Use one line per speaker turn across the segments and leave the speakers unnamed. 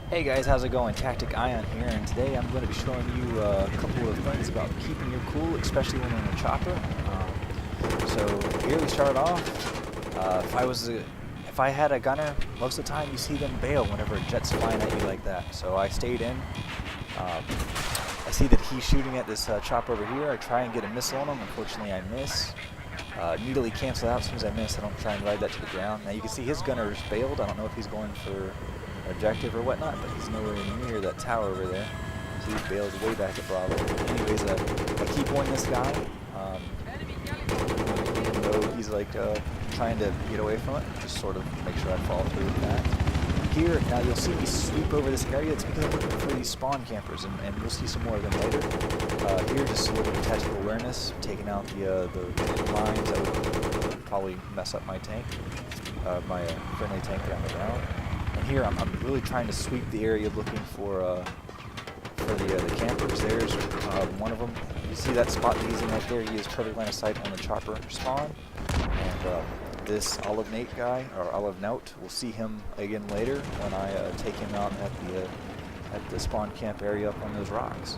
Hey guys, how's it going? Tactic Ion here, and today I'm going to be showing you a couple of things about keeping your cool, especially when in a chopper. So here we start off. If I had a gunner, most of the time you see them bail whenever a jet's flying at you like that. So I stayed in. I see that he's shooting at this chopper over here. I try and get a missile on him. Unfortunately, I miss. Immediately cancel out as soon as I miss. I don't try and ride that to the ground. Now you can see his gunner is bailed. I don't know if he's going for objective or whatnot, but he's nowhere near that tower over there. So he bails way back at Bravo. Anyways, I keep on this guy, even though he's like trying to get away from it. Just sort of make sure I fall through with that. Here, now you'll see me sweep over this area. It's because I'm looking for these spawn campers, and we'll see some more of them later. Here, just a little bit of tactical awareness, taking out the mines that would probably mess up my tank, my friendly tank down the ground. And here, I'm really trying to sweep the area, looking for the campers. There's one of them. You see that spot that he's in right there? He is perfect line of sight on the chopper spawn. And this Olive Nate guy, or Olive Note, we'll see him again later when I take him out at the spawn camp area up on those rocks.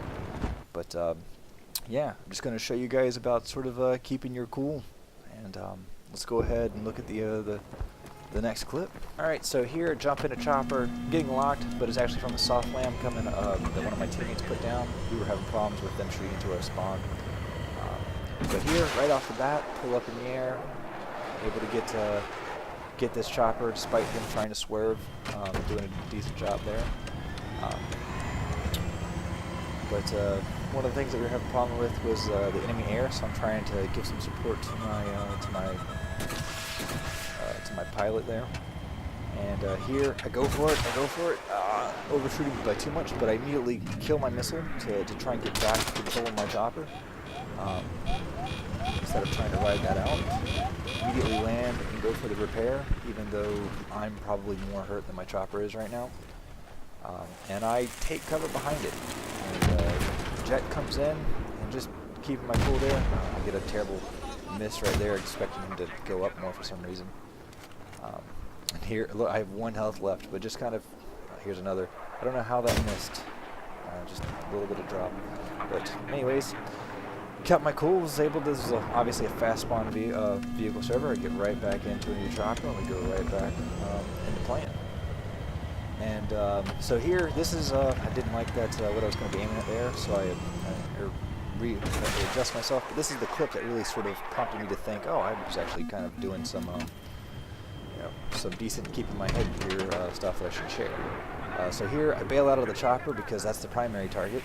But yeah, I'm just going to show you guys about sort of keeping your cool. And let's go ahead and look at the next clip. Alright, so here, jump in a chopper, getting locked, but it's actually from a soft lam coming that one of my teammates put down. We were having problems with them shooting into our spawn. But here, right off the bat, pull up in the air, able to get this chopper despite them trying to swerve, doing a decent job there. But one of the things that we were having a problem with was the enemy air, so I'm trying to give some support to my pilot there. And here, I go for it, overshooting by too much, but I immediately kill my missile to try and get back control of my chopper. Instead of trying to ride that out. Immediately land and go for the repair, even though I'm probably more hurt than my chopper is right now. And I take cover behind it. And jet comes in, and just keeping my cool there, I get a terrible miss right there, expecting him to go up more for some reason. And here, look, I have 1 health left, but just kind of, here's another. I don't know how that missed. Just a little bit of drop. But anyways, kept my cool, was able to, this is obviously a fast spawn vehicle server. I get right back into a new chopper, and we go right back into playing. And so here, this is, I didn't like that, what I was going to be aiming at there, so I readjust myself. But this is the clip that really sort of prompted me to think, oh, I was actually kind of doing some decent keeping my head here stuff that I should share. So here, I bail out of the chopper because that's the primary target.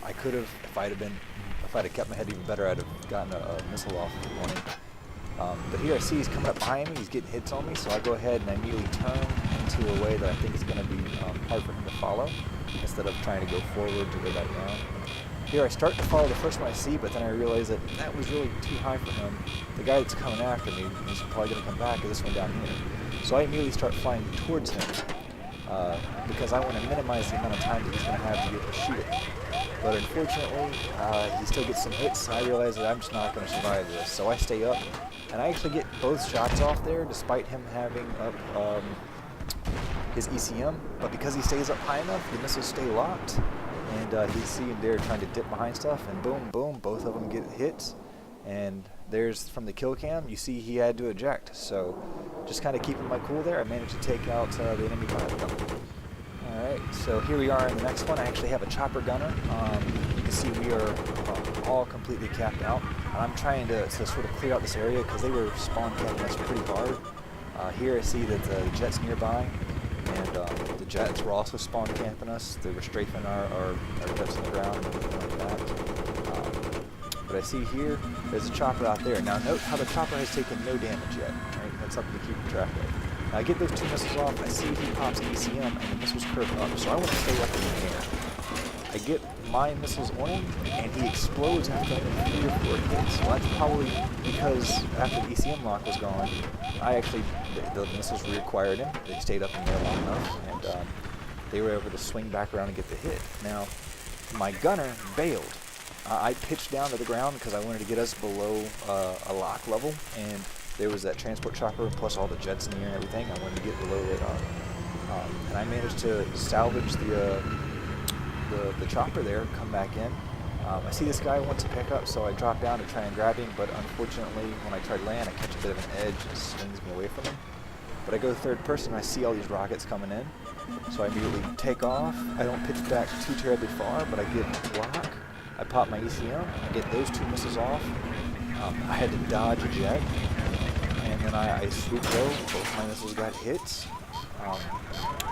I could have, if I'd have kept my head even better, I'd have gotten a missile off the warning. But here I see he's coming up behind me, he's getting hits on me, so I go ahead and I immediately turn into a way that I think is going to be hard for him to follow, instead of trying to go forward to go back down. Here I start to follow the first one I see, but then I realize that that was really too high for him. The guy that's coming after me is probably going to come back, or this one down here. So I immediately start flying towards him, because I want to minimize the amount of time that he's going to have to be able to shoot it. But unfortunately, he still gets some hits, and I realize that I'm just not going to survive this. So I stay up, and I actually get both shots off there, despite him having up his ECM. But because he stays up high enough, the missiles stay locked, and he's seeing there trying to dip behind stuff, and boom, boom, both of them get hits. And there's, from the kill cam, you see he had to eject. So just kind of keeping my cool there, I managed to take out the enemy pilot. Alright, so here we are in the next one. I actually have a chopper gunner. You can see we are all completely capped out. And I'm trying to sort of clear out this area because they were spawn camping us pretty hard. Here I see that the jet's nearby, and the jets were also spawn camping us. They were strafing our jets on the ground and everything like that. But I see here, there's a chopper out there. Now note how the chopper has taken no damage yet. Right? That's something to keep track of. Now I get those 2 missiles off, I see he pops ECM, and the missiles curve up, so I want to stay up in the air. I get my missiles on him, and he explodes after 3 or 4 hits. Well, that's probably because after the ECM lock was gone, the missiles reacquired him. They stayed up in there long enough, and they were able to swing back around and get the hit. Now, my gunner bailed. I pitched down to the ground because I wanted to get us below a lock level, and there was that transport chopper plus all the jets in the air and everything. I wanted to get below it. and I managed to salvage the chopper there, come back in. I see this guy wants to pick up, so I drop down to try and grab him, but unfortunately, when I try to land, I catch a bit of an edge and it swings me away from him. But I go third person, and I see all these rockets coming in, so I immediately take off. I don't pitch back too terribly far, but I get a block. I pop my ECM, I get those 2 missiles off. I had to dodge a jet, and then I swoop low. Both my missiles got hits.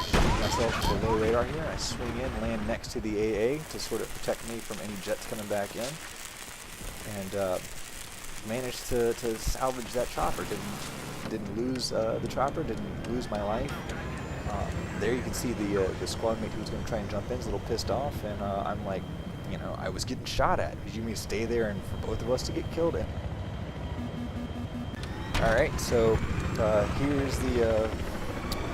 Shooting myself with a low radar here. I swing in, land next to the AA to sort of protect me from any jets coming back in, and managed to salvage that chopper. Didn't lose the chopper. Didn't lose my life. There you can see the squad mate who was going to try and jump in is a little pissed off, and I'm like, you know, I was getting shot at. Did you mean to stay there and for both of us to get killed? Alright, so here's the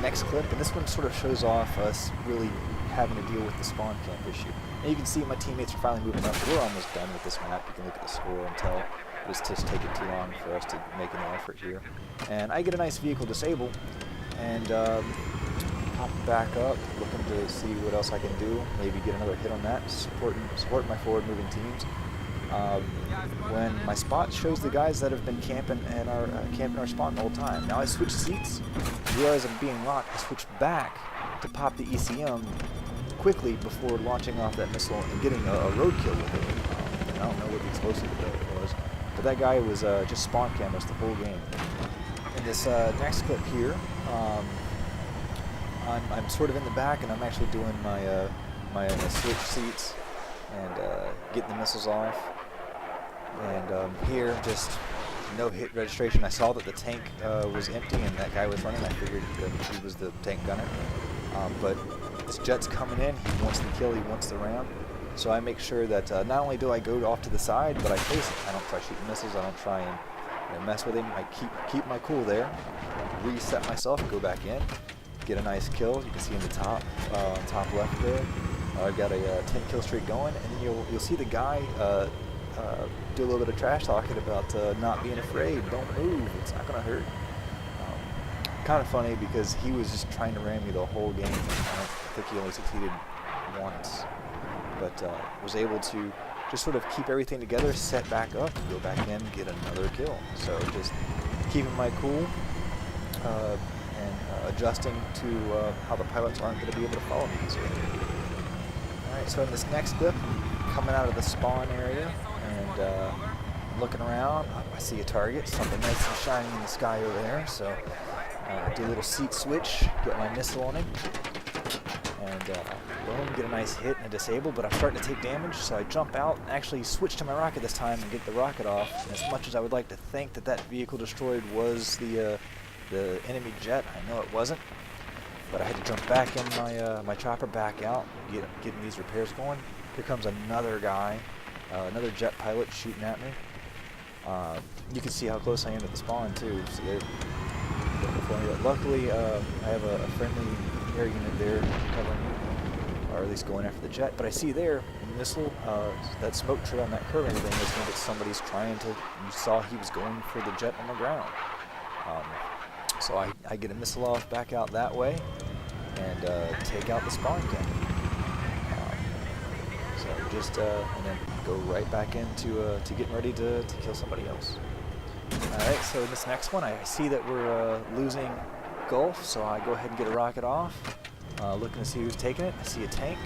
next clip, and this one sort of shows off us really having to deal with the spawn camp issue. And you can see my teammates are finally moving up. We're almost done with this map. You can look at the score and tell it's just taking too long for us to make an effort here. And I get a nice vehicle disable, and pop back up, looking to see what else I can do. Maybe get another hit on that, support my forward moving teams. When my spot shows the guys that have been camping and are camping our spawn the whole time. Now I switch seats, realize I'm being locked, I switch back to pop the ECM quickly before launching off that missile and getting a roadkill with it. I don't know what the explosive was, but that guy was just spawn cam us the whole game. In this next clip here, I'm sort of in the back, and I'm actually doing my switch seats and getting the missiles off. And here, just no hit registration. I saw that the tank was empty and that guy was running. I figured that he was the tank gunner. But this jet's coming in. He wants the kill. He wants the ram. So I make sure that not only do I go off to the side, but I face it. I don't try shooting missiles. I don't try and mess with him. I keep my cool there, reset myself, go back in, get a nice kill. You can see in the top left there. I've got a 10 kill streak going, and then you'll see the guy do a little bit of trash talking about not being afraid. Don't move. It's not going to hurt. Kind of funny because he was just trying to ram me the whole game. I don't think he only succeeded once, but was able to just sort of keep everything together, set back up, go back in, get another kill. So just keeping my cool and adjusting to how the pilots aren't going to be able to follow me easily. Alright, so in this next clip, coming out of the spawn area and looking around, I see a target, something nice and shiny in the sky over there, so do a little seat switch, get my missile on him, and boom, get a nice hit and a disable, but I'm starting to take damage, so I jump out and actually switch to my rocket this time and get the rocket off. And as much as I would like to think that that vehicle destroyed was the enemy jet, I know it wasn't. But I had to jump back in my chopper, back out, getting these repairs going. Here comes another guy, another jet pilot shooting at me. You can see how close I am to the spawn too. So they're looking for me. But luckily, I have a friendly air unit there covering me, or at least going after the jet. But I see there, missile, that smoke trail on that curve and everything is that somebody's trying to. You saw he was going for the jet on the ground. So I get a missile off back out that way and take out the spawn camp. So just and then go right back into to getting ready to kill somebody else. Alright, so in this next one I see that we're losing Gulf, so I go ahead and get a rocket off. Looking to see who's taking it. I see a tank.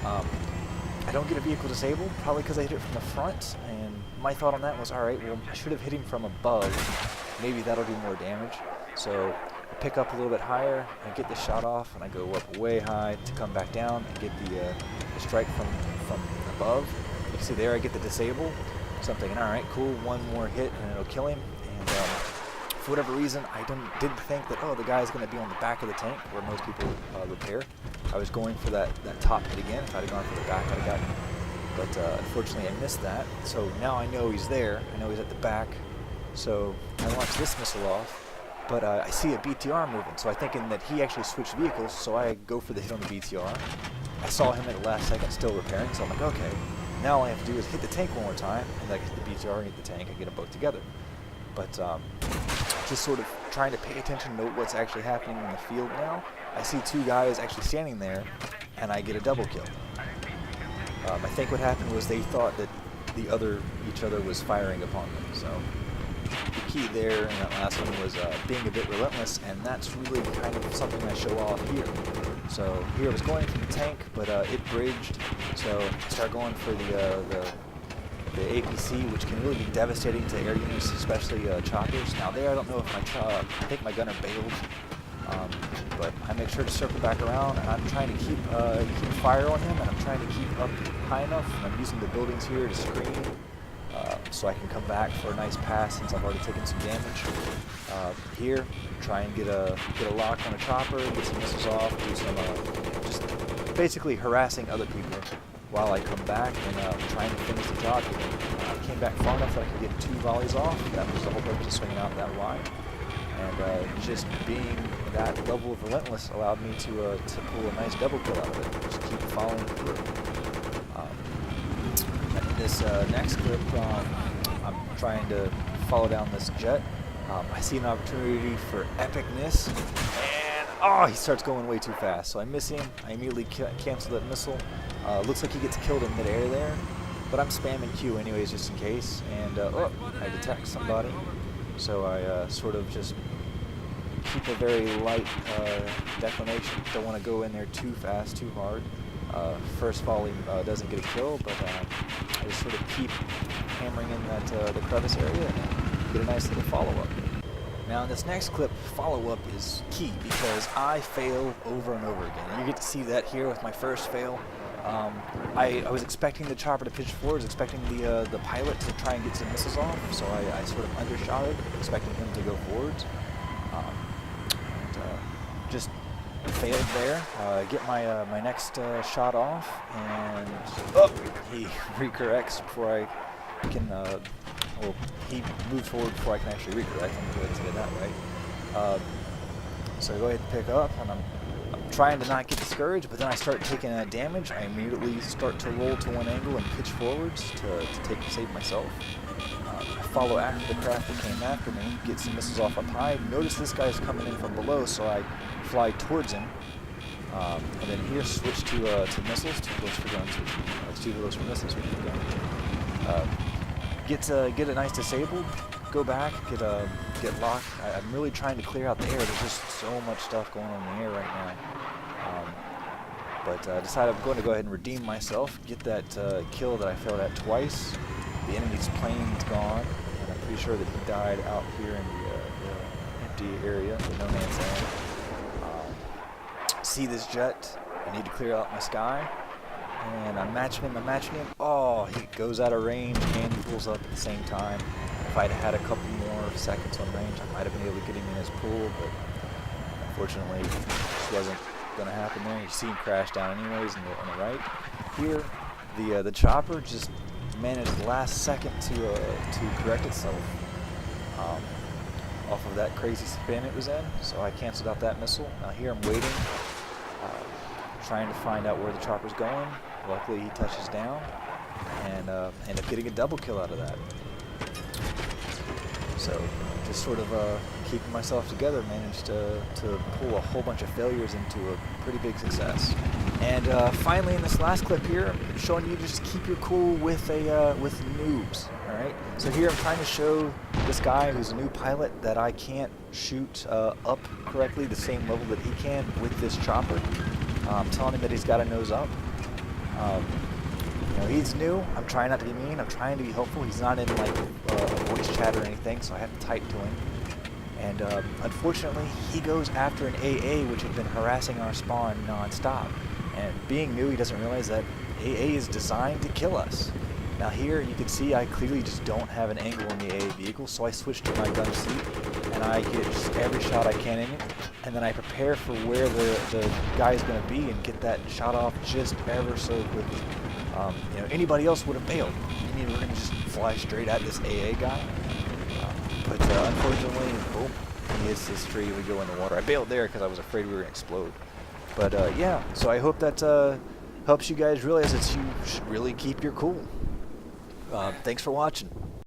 I don't get a vehicle disabled, probably because I hit it from the front, and my thought on that was, alright, well I should have hit him from above. Maybe that'll do more damage. So I pick up a little bit higher, I get the shot off, and I go up way high to come back down and get the strike from above. You can see there I get the disable. So I'm thinking, alright, cool, one more hit and it'll kill him. And for whatever reason, I didn't think that, oh, the guy's going to be on the back of the tank where most people repair. I was going for that top hit again. If I'd have gone for the back, I'd have gotten him. But unfortunately, I missed that. So now I know he's there. I know he's at the back. So I launch this missile off. But I see a BTR moving, so I'm thinking that he actually switched vehicles, so I go for the hit on the BTR. I saw him at the last second still repairing, so I'm like, okay, now all I have to do is hit the tank one more time, and then I hit the BTR and hit the tank, and get them both together. But just sort of trying to pay attention to what's actually happening in the field now, I see two guys actually standing there, and I get a double kill. I think what happened was they thought that each other was firing upon them. So the key there in that last one was being a bit relentless, and that's really kind of something I show off here. So here I was going for the tank, but it bridged, so I start going for the APC, which can really be devastating to air units, especially choppers. Now there, I don't know if I think my gunner bailed, but I make sure to circle back around, and I'm trying to keep fire on him, and I'm trying to keep up high enough, and I'm using the buildings here to screen, so I can come back for a nice pass since I've already taken some damage. Here, try and get a lock on a chopper, get some missiles off, do some just basically harassing other people while I come back and trying to finish the job here. I came back far enough that I could get 2 volleys off. That was the whole purpose of swinging out that wide. And just being that level of relentless allowed me to pull a nice double kill out of it. Just keep following through. In this next clip, I'm trying to follow down this jet. I see an opportunity for epicness, and oh, he starts going way too fast. So I miss him. I immediately cancel that missile. Looks like he gets killed in midair there, but I'm spamming Q anyways just in case. And oh, I detect somebody. So I sort of just keep a very light declination. Don't want to go in there too fast, too hard. First volley doesn't get a kill, but I just sort of keep hammering in that the crevice area and get a nice little follow-up. Now in this next clip, follow-up is key because I fail over and over again. And you get to see that here with my first fail. I was expecting the chopper to pitch forwards, expecting the pilot to try and get some missiles off, so I sort of undershotted, expecting him to go forwards. Just failed there. Get my next shot off, and he recorrects before I can. Well, he moves forward before I can actually recorrect. I'm going to go ahead and say it that way. So I go ahead and pick up, and I'm trying to not get discouraged, but then I start taking damage. I immediately start to roll to one angle and pitch forwards to save myself. I follow after the craft that came after me, get some missiles off up high. Notice this guy's coming in from below, so I fly towards him. And then here switch to missiles, 2 bullets for guns. It's 2 bullets for missiles, 1 for guns. Get a nice disabled, go back, get locked. I'm really trying to clear out the air. There's just so much stuff going on in the air right now. But I decided I'm going to go ahead and redeem myself, get that kill that I failed at twice. The enemy's plane's gone, and I'm pretty sure that he died out here in the empty area, the no man's land. See this jet, I need to clear out my sky, and I'm matching him. Oh, he goes out of range and he pulls up at the same time. If I'd had a couple more seconds on range, I might have been able to get him in his pool, but unfortunately, it just wasn't going to happen there. You see him crash down anyways on the right. Here, the chopper just managed the last second to correct itself off of that crazy spin it was in, so I canceled out that missile. Now here I'm waiting, trying to find out where the chopper's going. Luckily he touches down, and end up getting a double kill out of that. So just sort of keeping myself together, managed to pull a whole bunch of failures into a pretty big success. And finally, in this last clip here, I'm showing you to just keep your cool with noobs. All right. So here I'm trying to show this guy who's a new pilot that I can't shoot up correctly the same level that he can with this chopper. I'm telling him that he's got to nose up. You know, he's new. I'm trying not to be mean. I'm trying to be helpful. He's not in like a voice chat or anything, so I have to type to him. And unfortunately, he goes after an AA, which had been harassing our spawn non-stop. And being new, he doesn't realize that AA is designed to kill us. Now here, you can see I clearly just don't have an angle on the AA vehicle, so I switch to my gun seat, and I get just every shot I can in it, and then I prepare for where the guy is going to be and get that shot off just ever so quickly. You know, anybody else would have bailed. I mean, we're going to just fly straight at this AA guy. But unfortunately, boom, he hits this tree, we go in the water. I bailed there because I was afraid we were going to explode. But yeah, so I hope that helps you guys realize that you should really keep your cool. Thanks for watching.